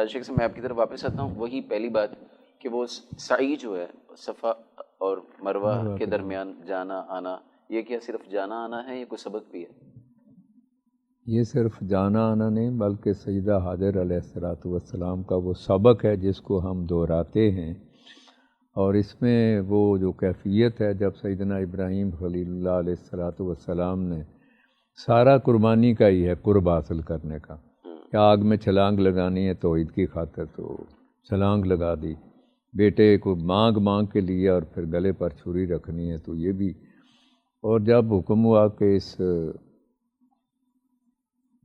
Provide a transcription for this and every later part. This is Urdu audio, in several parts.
شیخ صاحب میں آپ کی طرف واپس آتا ہوں. وہی پہلی بات کہ وہ سعی جو ہے صفا اور مروہ کے درمیان جانا آنا، یہ کیا صرف جانا آنا ہے یا کوئی سبق بھی ہے؟ یہ صرف جانا آنا نہیں بلکہ سیدہ حاجر علیہ السلام کا وہ سبق ہے جس کو ہم دہراتے ہیں. اور اس میں وہ جو کیفیت ہے جب سیدنا ابراہیم خلیل اللہ علیہ السلام نے سارا قربانی کا ہی ہے قرب حاصل کرنے کا، کہ آگ میں چھلانگ لگانی ہے توحید کی خاطر تو چھلانگ لگا دی، بیٹے کو مانگ مانگ کے لیا اور پھر گلے پر چھری رکھنی ہے تو یہ بھی. اور جب حکم ہوا کہ اس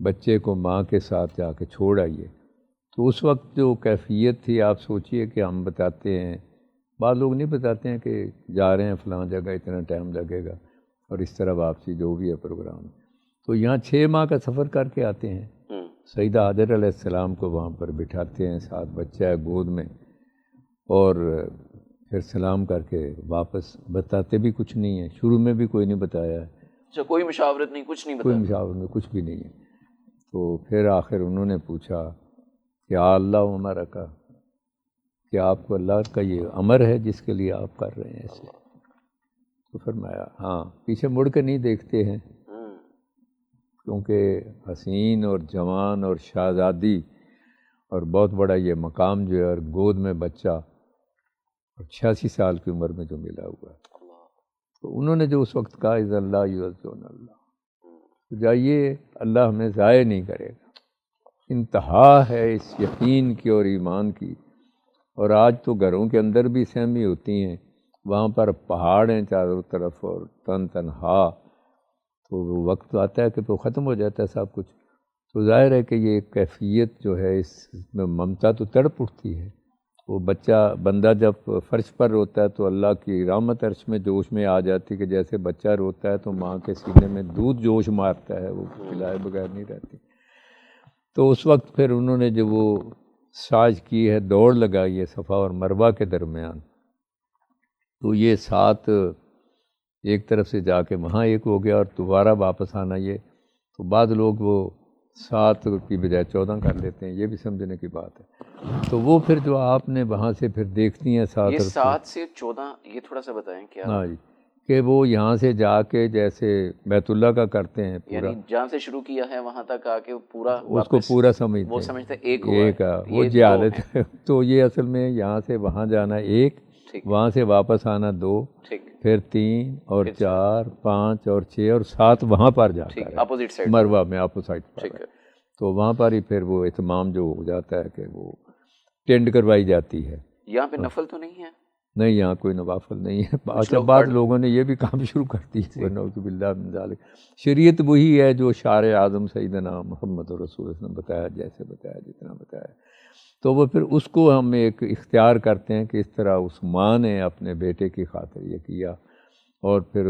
بچے کو ماں کے ساتھ جا کے چھوڑ آئیے، تو اس وقت جو کیفیت تھی آپ سوچئے کہ ہم بتاتے ہیں، بعض لوگ نہیں بتاتے ہیں کہ جا رہے ہیں فلاں جگہ اتنا ٹائم لگے گا اور اس طرح واپسی جو بھی ہے پروگرام، تو یہاں 6 ماہ کا سفر کر کے آتے ہیں. سیدہ حاجر علیہ السلام کو وہاں پر بٹھاتے ہیں، ساتھ بچہ ہے گود میں، اور پھر سلام کر کے واپس. بتاتے بھی کچھ نہیں ہے، شروع میں بھی کوئی نہیں بتایا ہے. اچھا، کوئی مشاورت نہیں، کچھ نہیں بتایا؟ کوئی مشاورت نہیں، کچھ بھی نہیں ہے. تو پھر آخر انہوں نے پوچھا کہ اللہ عمر کا، کہ آپ کو اللہ کا یہ امر ہے جس کے لیے آپ کر رہے ہیں ایسے؟ تو فرمایا ہاں. پیچھے مڑ کے نہیں دیکھتے ہیں کیونکہ حسین اور جوان اور شہزادی اور بہت بڑا یہ مقام جو ہے، اور گود میں بچہ اور 86 سال کی عمر میں جو ملا ہوا ہے. تو انہوں نے جو اس وقت کہا اذا اللہ یعزون اللہ، تو جائیے اللہ ہمیں ضائع نہیں کرے گا. انتہا ہے اس یقین کی اور ایمان کی. اور آج تو گھروں کے اندر بھی سہمی ہوتی ہیں، وہاں پر پہاڑ ہیں چاروں طرف اور تنہا، تو وہ وقت آتا ہے کہ تو ختم ہو جاتا ہے سب کچھ. تو ظاہر ہے کہ یہ کیفیت جو ہے اس میں ممتا تو تڑپ اٹھتی ہے. وہ بندہ جب فرش پر روتا ہے تو اللہ کی رحمت عرش میں جوش میں آ جاتی کہ جیسے بچہ روتا ہے تو ماں کے سینے میں دودھ جوش مارتا ہے، وہ پلائے بغیر نہیں رہتی. تو اس وقت پھر انہوں نے جو وہ ساز کی ہے، دوڑ لگائی ہے صفا اور مروہ کے درمیان، تو یہ 7 ایک طرف سے جا کے وہاں ایک ہو گیا اور دوبارہ واپس آنا. یہ تو بعض لوگ وہ 7 کی بجائے 14 کر لیتے ہیں، یہ بھی سمجھنے کی بات ہے. تو وہ پھر جو آپ نے وہاں سے پھر دیکھتی ہیں 7 یہ 7 سے 14 یہ تھوڑا سا بتائیں کیا؟ ہاں جی، کہ وہ یہاں سے جا کے جیسے بیت اللہ کا کرتے ہیں پورا، یعنی جہاں سے شروع کیا ہے وہاں تک آ کے پورا اس کو پورا سمجھتے ہیں، وہ سمجھتے ایک ہوا ہے، وہ جہالت ہے. تو یہ اصل میں یہاں سے وہاں جانا 1، وہاں سے واپس آنا 2، پھر 3 اور 4 5 اور 6 اور 7 وہاں پر جا کر اپوزٹ سائڈ مروہ میں اپوزٹ پر. تو وہاں پر ہی پھر وہ اتمام جو ہو جاتا ہے کہ وہ ٹینڈ کروائی جاتی ہے. یہاں پہ نفل تو نہیں ہے؟ نہیں، یہاں کوئی نوافل نہیں ہے. اچھا، بعض لوگوں نے یہ بھی کام شروع کر دی ہے، نعوذ باللہ من ذالک. شریعت وہی ہے جو شارع اعظم سیدنا محمد رسول اللہ نے بتایا، جیسے بتایا، جتنا بتایا. تو وہ پھر اس کو ہم ایک اختیار کرتے ہیں کہ اس طرح اس ماں نے اپنے بیٹے کی خاطر یہ کیا. اور پھر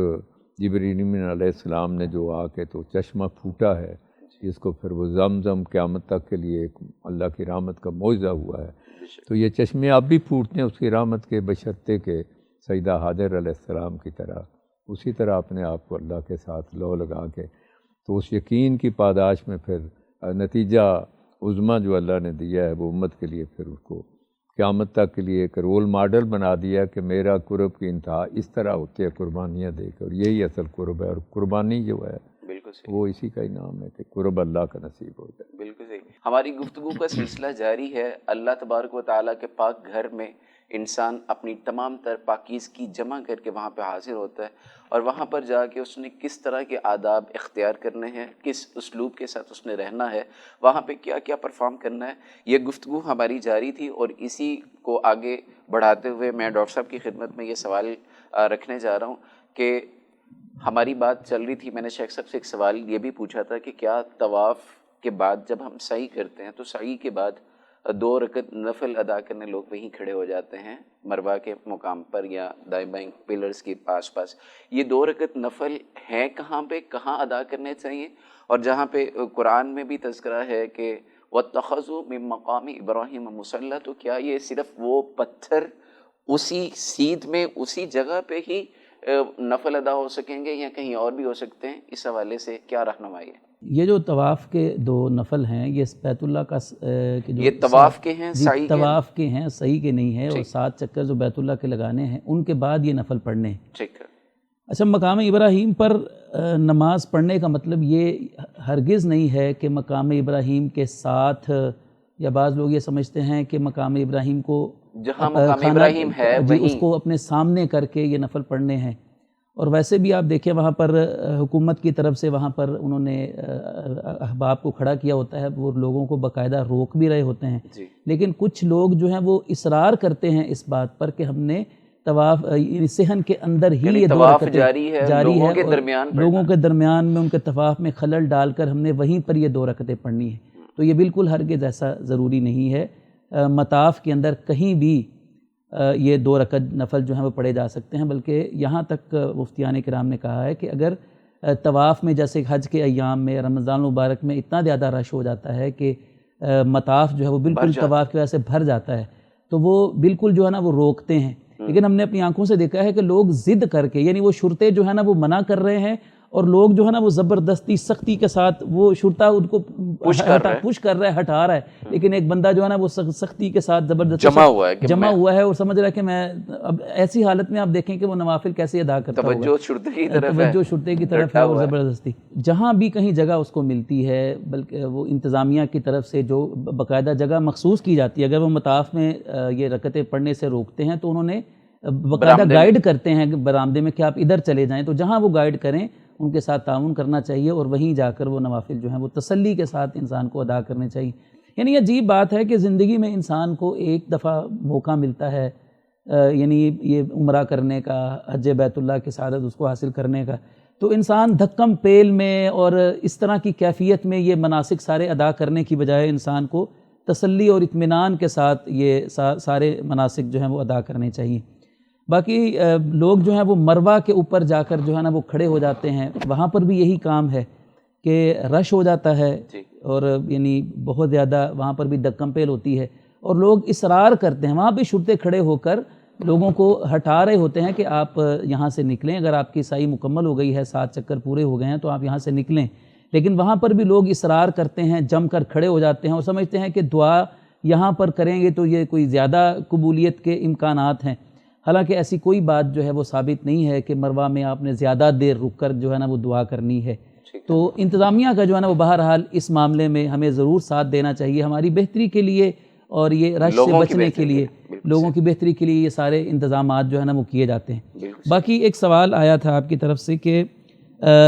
جبریل امین علیہ السلام نے جو آ کے تو چشمہ پھوٹا ہے، جس کو پھر وہ زمزم قیامت تک کے لیے ایک اللہ کی رحمت کا معجزہ ہوا ہے. تو یہ چشمے اب بھی پھوٹتے ہیں اس کی رحمت کے، بشرطے کے سیدہ حاجر علیہ السلام کی طرح اسی طرح اپنے آپ کو اللہ کے ساتھ لو لگا کے. تو اس یقین کی پاداش میں پھر نتیجہ عظمیٰ جو اللہ نے دیا ہے وہ امت کے لیے، پھر اس کو قیامت تک کے لیے ایک رول ماڈل بنا دیا کہ میرا قرب کی انتہا اس طرح ہوتی ہے قربانیاں دے کے، اور یہی اصل قرب ہے. اور قربانی جو ہے وہ اسی کا ہی نام ہے کہ قرب اللہ کا نصیب ہو جائے. بالکل صحیح. ہماری گفتگو کا سلسلہ جاری ہے. اللہ تبارک و تعالیٰ کے پاک گھر میں انسان اپنی تمام تر پاکیزگی جمع کر کے وہاں پہ حاضر ہوتا ہے، اور وہاں پر جا کے اس نے کس طرح کے آداب اختیار کرنے ہیں، کس اسلوب کے ساتھ اس نے رہنا ہے، وہاں پہ کیا کیا پرفارم کرنا ہے. یہ گفتگو ہماری جاری تھی، اور اسی کو آگے بڑھاتے ہوئے میں ڈاکٹر صاحب کی خدمت میں یہ سوال رکھنے جا رہا ہوں کہ ہماری بات چل رہی تھی، میں نے شیخ صاحب سے ایک سوال یہ بھی پوچھا تھا کہ کیا طواف کے بعد جب ہم سعی کرتے ہیں تو سعی کے بعد 2 رکعت نفل ادا کرنے لوگ وہیں کھڑے ہو جاتے ہیں مروہ کے مقام پر یا دائیں بائیں پلرز کے آس پاس. یہ 2 رکعت نفل ہیں کہاں پہ، کہاں ادا کرنے چاہیے؟ اور جہاں پہ قرآن میں بھی تذکرہ ہے کہ وَاتَّخَذُوا مِن مَّقَامِ إِبْرَاهِيمَ مُصَلًّى، تو کیا یہ صرف وہ پتھر اسی سیدھ میں اسی جگہ پہ ہی نفل ادا ہو سکیں گے یا کہیں اور بھی ہو سکتے ہیں؟ اس حوالے سے کیا رہنمائی ہے؟ یہ جو طواف کے 2 نفل ہیں یہ بیت اللہ کا یہ طواف کے ہیں جی سعی کے طواف کے ہیں، صحیح کے نہیں ہے، اور 7 چکر جو بیت اللہ کے لگانے ہیں ان کے بعد یہ نفل پڑھنے ہیں۔ ٹھیک ہے۔ اچھا، مقام ابراہیم پر نماز پڑھنے کا مطلب یہ ہرگز نہیں ہے کہ مقام ابراہیم کے ساتھ، یا بعض لوگ یہ سمجھتے ہیں کہ مقام ابراہیم کو جہاں مقام ابراہیم ہے جی وہیں اس کو اپنے سامنے کر کے یہ نفل پڑھنے ہیں۔ اور ویسے بھی آپ دیکھیں وہاں پر حکومت کی طرف سے وہاں پر انہوں نے احباب کو کھڑا کیا ہوتا ہے، وہ لوگوں کو باقاعدہ روک بھی رہے ہوتے ہیں، جی لیکن کچھ لوگ جو ہیں وہ اصرار کرتے ہیں اس بات پر کہ ہم نے طواف صحن کے اندر ہی یعنی یہ 2 طواف رکعتیں جاری ہے لوگوں کے اور درمیان پڑھنا۔ لوگوں کے درمیان میں ان کے طواف میں خلل ڈال کر ہم نے وہیں پر یہ 2 رکعتیں پڑھنی ہیں، تو یہ بالکل ہرگز ایسا ضروری نہیں ہے۔ مطاف کے اندر کہیں بھی یہ 2 رکعت نفل جو ہیں وہ پڑھے جا سکتے ہیں، بلکہ یہاں تک مفتیان کرام نے کہا ہے کہ اگر طواف میں جیسے حج کے ایام میں رمضان المبارک میں اتنا زیادہ رش ہو جاتا ہے کہ مطاف جو ہے وہ بالکل طواف کی وجہ سے بھر جاتا ہے، تو وہ بالکل جو ہے نا وہ روکتے ہیں۔ لیکن ہم نے اپنی آنکھوں سے دیکھا ہے کہ لوگ ضد کر کے، یعنی وہ شرطے جو ہے نا وہ منع کر رہے ہیں، اور لوگ جو ہے نا وہ زبردستی سختی کے ساتھ وہ شرطہ ان کو پش کر رہا ہے، ہٹا رہا ہے، لیکن ایک بندہ جو ہے نا وہ سختی کے ساتھ زبردستی جمع ہوا ہے اور سمجھ رہا ہے کہ میں اب ایسی حالت میں آپ دیکھیں کہ وہ نوافل کیسے ادا کرتا ہوگا، توجہ شرطے کی طرف ہے اور زبردستی جہاں بھی کہیں جگہ اس کو ملتی ہے، بلکہ وہ انتظامیہ کی طرف سے جو باقاعدہ جگہ مخصوص کی جاتی ہے، اگر وہ مطاف میں یہ رکعتیں پڑھنے سے روکتے ہیں تو انہوں نے باقاعدہ گائیڈ کرتے ہیں برآمدے میں کہ آپ ادھر چلے جائیں، تو جہاں وہ گائیڈ کریں ان کے ساتھ تعاون کرنا چاہیے، اور وہیں جا کر وہ نوافل جو ہیں وہ تسلی کے ساتھ انسان کو ادا کرنے چاہیے۔ یعنی یہ عجیب بات ہے کہ زندگی میں انسان کو ایک دفعہ موقع ملتا ہے، یعنی یہ عمرہ کرنے کا، حج بیت اللہ کی سعادت اس کو حاصل کرنے کا، تو انسان دھکم پیل میں اور اس طرح کی کیفیت میں یہ مناسک سارے ادا کرنے کی بجائے انسان کو تسلی اور اطمینان کے ساتھ یہ سارے مناسک جو ہیں وہ ادا کرنے چاہیے۔ باقی لوگ جو ہیں وہ مروہ کے اوپر جا کر جو ہے نا وہ کھڑے ہو جاتے ہیں، وہاں پر بھی یہی کام ہے کہ رش ہو جاتا ہے، اور یعنی بہت زیادہ وہاں پر بھی دھکم پیل ہوتی ہے، اور لوگ اصرار کرتے ہیں، وہاں بھی شرطے کھڑے ہو کر لوگوں کو ہٹا رہے ہوتے ہیں کہ آپ یہاں سے نکلیں، اگر آپ کی سعی مکمل ہو گئی ہے، 7 چکر پورے ہو گئے ہیں تو آپ یہاں سے نکلیں، لیکن وہاں پر بھی لوگ اصرار کرتے ہیں، جم کر کھڑے ہو جاتے ہیں اور سمجھتے ہیں کہ دعا یہاں پر کریں گے تو یہ کوئی زیادہ قبولیت کے امکانات ہیں، حالانکہ ایسی کوئی بات جو ہے وہ ثابت نہیں ہے کہ مروہ میں آپ نے زیادہ دیر رک کر جو ہے نا وہ دعا کرنی ہے۔ تو انتظامیہ کا جو ہے نا وہ بہرحال اس معاملے میں ہمیں ضرور ساتھ دینا چاہیے، ہماری بہتری کے لیے اور یہ رش سے بچنے کے لیے، لوگوں کی بہتری کے لیے یہ سارے انتظامات جو ہے نا وہ کیے جاتے ہیں۔ باقی ایک سوال آیا تھا آپ کی طرف سے کہ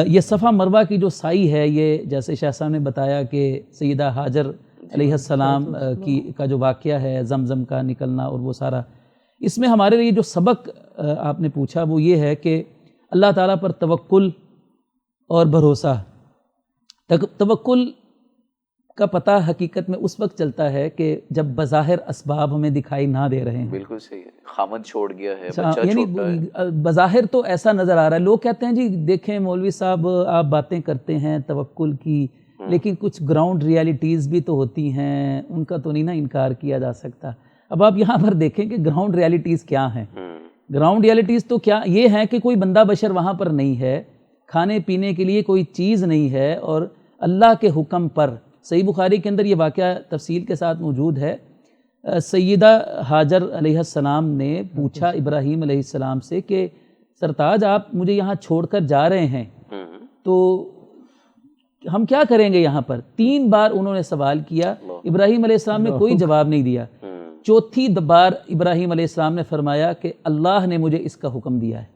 یہ صفا مروہ کی جو سعی ہے، یہ جیسے شاہ صاحب نے بتایا کہ سیدہ ہاجر علیہ السلام کا جو واقعہ ہے، زمزم کا نکلنا اور وہ سارا، اس میں ہمارے لیے جو سبق آپ نے پوچھا وہ یہ ہے کہ اللہ تعالیٰ پر توکل اور بھروسہ، توکل کا پتہ حقیقت میں اس وقت چلتا ہے کہ جب بظاہر اسباب ہمیں دکھائی نہ دے رہے ہیں۔ بالکل صحیح ہے، خامد چھوڑ گیا ہے، بچہ یعنی چھوٹا ہے، بظاہر تو ایسا نظر آ رہا ہے، لوگ کہتے ہیں جی دیکھیں مولوی صاحب آپ باتیں کرتے ہیں توکل کی، لیکن کچھ گراؤنڈ ریالٹیز بھی تو ہوتی ہیں، ان کا تو نہیں نا انکار کیا جا سکتا۔ اب آپ یہاں پر دیکھیں کہ گراؤنڈ ریالٹیز کیا ہیں۔ گراؤنڈ ریالٹیز تو کیا یہ ہیں کہ کوئی بندہ بشر وہاں پر نہیں ہے، کھانے پینے کے لیے کوئی چیز نہیں ہے، اور اللہ کے حکم پر، صحیح بخاری کے اندر یہ واقعہ تفصیل کے ساتھ موجود ہے، سیدہ ہاجر علیہ السلام نے پوچھا ابراہیم علیہ السلام سے کہ سرتاج آپ مجھے یہاں چھوڑ کر جا رہے ہیں تو ہم کیا کریں گے یہاں پر؟ 3 بار انہوں نے سوال کیا، ابراہیم علیہ السلام نے کوئی جواب نہیں دیا۔ چوتھی بار ابراہیم علیہ السلام نے فرمایا کہ اللہ نے مجھے اس کا حکم دیا ہے،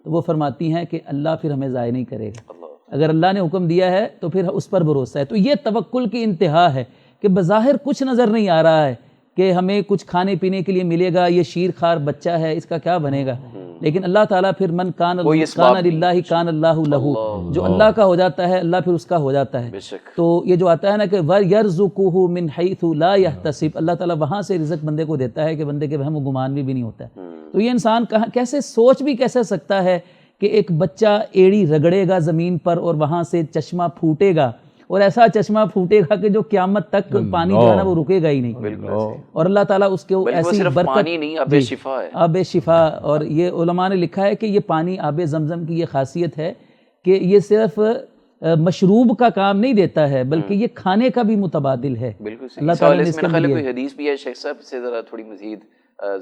تو وہ فرماتی ہیں کہ اللہ پھر ہمیں ضائع نہیں کرے گا، اگر اللہ نے حکم دیا ہے تو پھر اس پر بھروسہ ہے۔ تو یہ توکل کی انتہا ہے کہ بظاہر کچھ نظر نہیں آ رہا ہے کہ ہمیں کچھ کھانے پینے کے لیے ملے گا، یہ شیر خوار بچہ ہے اس کا کیا بنے گا، لیکن اللہ تعالیٰ پھر من کان للہ کان اللہ لہ، جو اللہ کا ہو جاتا ہے اللہ پھر اس کا ہو جاتا ہے۔ تو یہ جو آتا ہے نا کہ وَيَرْزُقُهُ مِنْ حَيْثُ لَا يَحْتَسِبُ، اللہ تعالیٰ وہاں سے رزق بندے کو دیتا ہے کہ بندے کے وہم و گمان بھی نہیں ہوتا ہے۔ تو یہ انسان کیسے سوچ بھی کیسے سکتا ہے کہ ایک بچہ ایڑی رگڑے گا زمین پر اور وہاں سے چشمہ پھوٹے گا، اور ایسا چشمہ پھوٹے گا کہ جو قیامت تک پانی جو ہے نا وہ رکے گا ہی نہیں، اور اللہ تعالیٰ اس کے ایسی برکت، پانی نہیں آب شفا ہے، آب شفا۔ اور یہ علماء نے لکھا ہے کہ یہ پانی آب زمزم کی یہ خاصیت ہے کہ یہ صرف مشروب کا کام نہیں دیتا ہے بلکہ یہ کھانے کا بھی متبادل ہے. بالکل صحیح. اللہ اس تعالیٰ حوالے نے سے اس کے میرا خیال ہے لیے کوئی حدیث بھی ہے شیخ صاحب سے ذرا تھوڑی مزید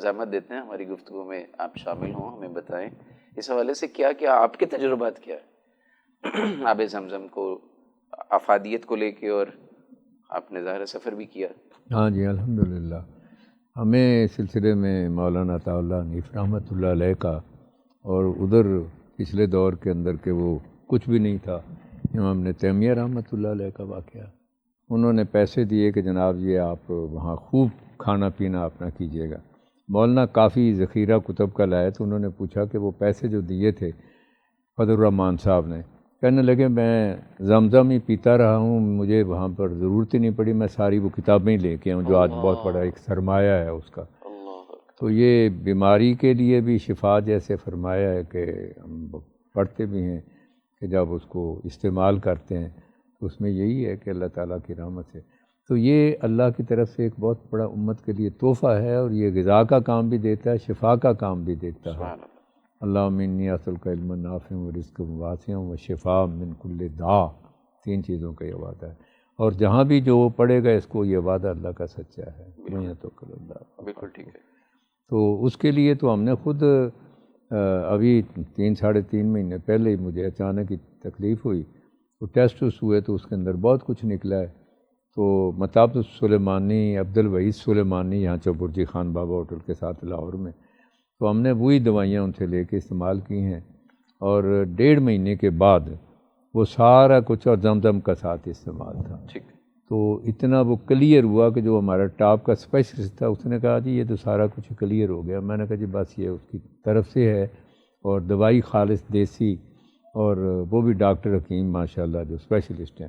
زحمت دیتے ہیں ہماری گفتگو میں آپ شامل ہوں, ہمیں بتائیں اس حوالے سے کیا کیا آپ کے تجربات کیا ہے آب زمزم کو افادیت کو لے کے, اور آپ نے ظاہر سفر بھی کیا. ہاں جی الحمدللہ. ہمیں اس سلسلے میں مولانا عطا اللہ حنیف رحمۃ اللہ علیہ کا, اور ادھر پچھلے دور کے اندر کہ وہ کچھ بھی نہیں تھا, امام ابن تیمیہ رحمۃ اللہ علیہ کا واقعہ. انہوں نے پیسے دیے کہ جناب یہ آپ وہاں خوب کھانا پینا اپنا کیجیے گا. مولانا کافی ذخیرہ کتب کا لائے تو انہوں نے پوچھا کہ وہ پیسے جو دیے تھے فضل الرحمان صاحب نے, کہنے لگے میں زمزم ہی پیتا رہا ہوں, مجھے وہاں پر ضرورت ہی نہیں پڑی, میں ساری وہ کتابیں ہی لے کے آؤں جو آج بہت بڑا ایک سرمایہ ہے اس کا. تو یہ بیماری کے لیے بھی شفا جیسے فرمایا ہے کہ ہم پڑھتے بھی ہیں کہ جب اس کو استعمال کرتے ہیں تو اس میں یہی ہے کہ اللہ تعالیٰ کی رحمت سے. تو یہ اللہ کی طرف سے ایک بہت بڑا امت کے لیے تحفہ ہے, اور یہ غذا کا کام بھی دیتا ہے, شفا کا کام بھی دیتا ہے. اللہم انی اسألک علم نافع و رزق واسع و شفاء من کل داء, 3 چیزوں کا یہ وعدہ ہے. اور جہاں بھی جو پڑھے گا اس کو یہ وعدہ اللہ کا سچا ہے. میں تو اللہ بالکل ٹھیک ہے. تو اس کے لیے تو ہم نے خود ابھی 3 ساڑھے 3 مہینے پہلے ہی مجھے اچانک ہی تکلیف ہوئی, تو ٹیسٹ ہوئے تو اس کے اندر بہت کچھ نکلا ہے. تو متاب سلیمانی عبد الوحید سلیمانی یہاں چوبرجی خان بابا ہوٹل کے ساتھ لاہور میں, تو ہم نے وہی دوائیاں ان سے لے کے استعمال کی ہیں, اور 1.5 مہینے کے بعد وہ سارا کچھ, اور زمزم کا ساتھ استعمال تھا. ٹھیک. تو اتنا وہ کلیئر ہوا کہ جو ہمارا ٹاپ کا اسپیشلسٹ تھا اس نے کہا جی یہ تو سارا کچھ کلیئر ہو گیا. میں نے کہا جی بس یہ اس کی طرف سے ہے, اور دوائی خالص دیسی, اور وہ بھی ڈاکٹر حکیم ماشاءاللہ جو اسپیشلسٹ ہیں.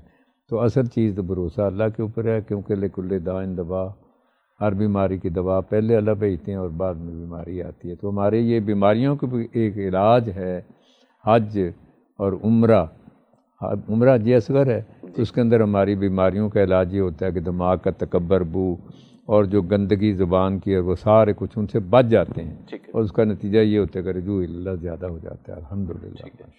تو اصل چیز تو بھروسہ اللہ کے اوپر ہے, کیونکہ لکل داء دوا, ہر بیماری کی دوا پہلے اللہ بھیجتے ہیں اور بعد میں بیماری آتی ہے. تو ہمارے یہ بیماریوں کا بھی ایک علاج ہے حج اور عمرہ. عمرہ جی اصغر ہے تو اس کے اندر ہماری بیماریوں کا علاج یہ ہوتا ہے کہ دماغ کا تکبر, بو, اور جو گندگی زبان کی, اور وہ سارے کچھ ان سے بچ جاتے ہیں, اور اس کا نتیجہ یہ ہوتا ہے کہ رجوع اللہ زیادہ ہو جاتا ہے الحمدللہ.